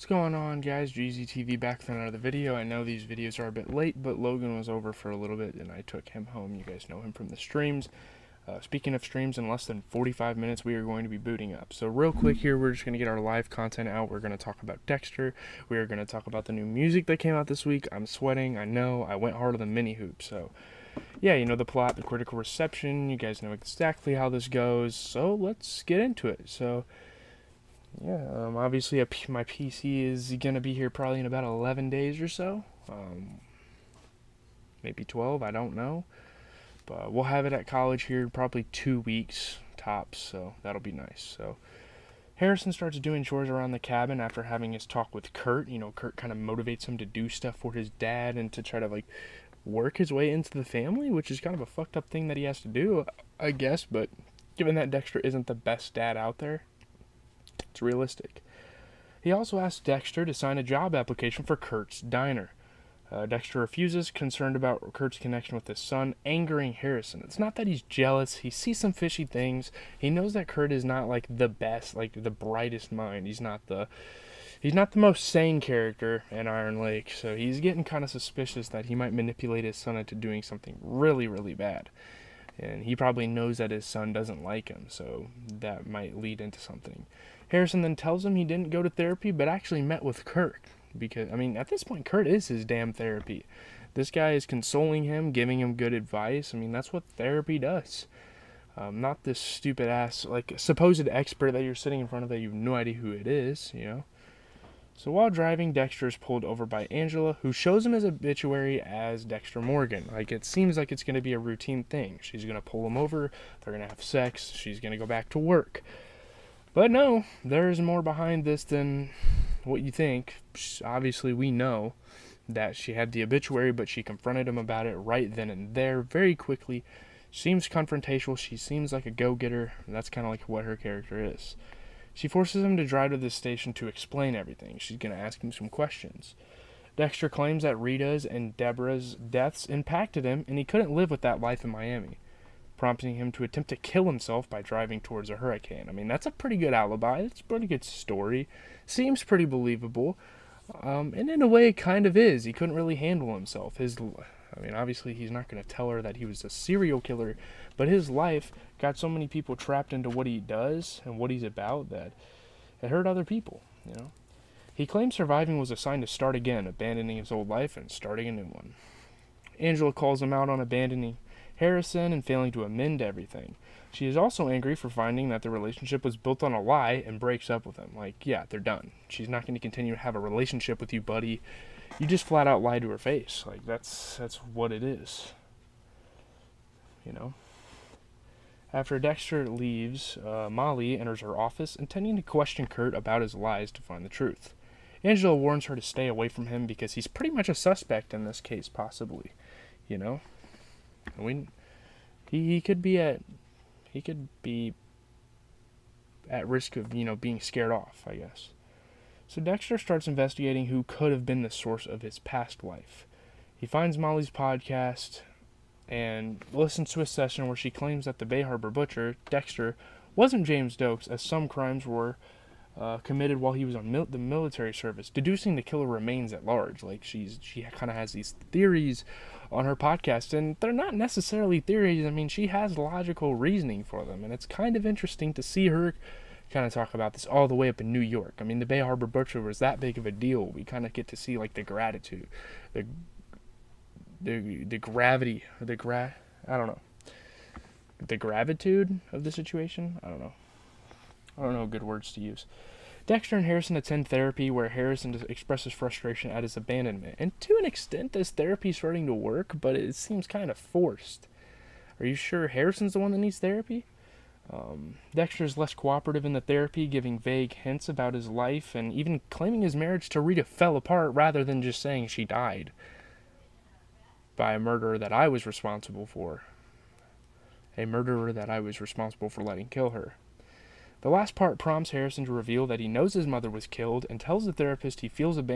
What's going on, guys? GZTV back with another video. I know these videos are a bit late, but Logan was over for a little bit and I took him home. You guys know him from the streams. Speaking of streams, in less than 45 minutes we are going to be booting up. So real quick here, we're just going to get our live content out. We're going to talk about Dexter. We are going to talk about the new music that came out this week. I'm sweating. I know. I went harder than mini hoop. So yeah, you know the plot, the critical reception. You guys know exactly how this goes. So let's get into it. So yeah, obviously my PC is going to be here probably in about 11 days or so. Maybe 12, I don't know. But we'll have it at college here probably 2 weeks tops, so that'll be nice. So Harrison starts doing chores around the cabin after having his talk with Kurt. You know, Kurt kind of motivates him to do stuff for his dad and to try to, like, work his way into the family, which is kind of a fucked up thing that he has to do, I guess. But given that Dexter isn't the best dad out there, it's realistic. He also asks Dexter to sign a job application for Kurt's diner. Dexter refuses, concerned about Kurt's connection with his son, angering Harrison. It's not that he's jealous. He sees some fishy things. He knows that Kurt is not like the best, like the brightest mind. He's not the most sane character in Iron Lake, so he's getting kind of suspicious that he might manipulate his son into doing something really, really bad. And he probably knows that his son doesn't like him, so that might lead into something. Harrison then tells him he didn't go to therapy, but actually met with Kurt. Because, I mean, at this point, Kurt is his damn therapy. This guy is consoling him, giving him good advice. I mean, that's what therapy does. Not this stupid ass, like, supposed expert that you're sitting in front of that you have no idea who it is, you know? So while driving, Dexter is pulled over by Angela, who shows him his obituary as Dexter Morgan. Like, it seems like it's going to be a routine thing. She's going to pull him over, they're going to have sex, she's going to go back to work. But no, there's more behind this than what you think. Obviously, we know that she had the obituary, but she confronted him about it right then and there, very quickly. She seems confrontational, she seems like a go-getter, and that's kind of like what her character is. She forces him to drive to the station to explain everything. She's going to ask him some questions. Dexter claims that Rita's and Deborah's deaths impacted him, and he couldn't live with that life in Miami, prompting him to attempt to kill himself by driving towards a hurricane. I mean, that's a pretty good alibi. It's a pretty good story. Seems pretty believable. And in a way, it kind of is. He couldn't really handle himself. Obviously, he's not going to tell her that he was a serial killer, but his life got so many people trapped into what he does and what he's about that it hurt other people, you know. He claims surviving was a sign to start again, abandoning his old life and starting a new one. Angela calls him out on abandoning Harrison and failing to amend everything. She is also angry for finding that the relationship was built on a lie and breaks up with him. Like, yeah, they're done. She's not going to continue to have a relationship with you, buddy. You just flat out lied to her face. Like, that's what it is. You know? After Dexter leaves, Molly enters her office, intending to question Kurt about his lies to find the truth. Angela warns her to stay away from him because he's pretty much a suspect in this case, possibly. You know? He could be at risk of, you know, being scared off, I guess. So Dexter starts investigating who could have been the source of his past life. He finds Molly's podcast and listens to a session where she claims that the Bay Harbor butcher, Dexter, wasn't James Dokes, as some crimes were committed while he was on the military service, deducing the killer remains at large. Like, she kind of has these theories on her podcast, and they're not necessarily theories. I mean, she has logical reasoning for them, and it's kind of interesting to see her kind of talk about this all the way up in New York. I mean, the Bay Harbor butcher was that big of a deal. We kind of get to see, like, the gratitude, the gravity, I don't know, the gravitude of the situation. I don't know good words to use. Dexter and Harrison attend therapy, where Harrison expresses frustration at his abandonment. And to an extent, this therapy is starting to work, but it seems kind of forced. Are you sure Harrison's the one that needs therapy? Dexter is less cooperative in the therapy, giving vague hints about his life, and even claiming his marriage to Rita fell apart rather than just saying she died by a murderer that I was responsible for. A murderer that I was responsible for letting kill her. The last part prompts Harrison to reveal that he knows his mother was killed and tells the therapist he feels abandoned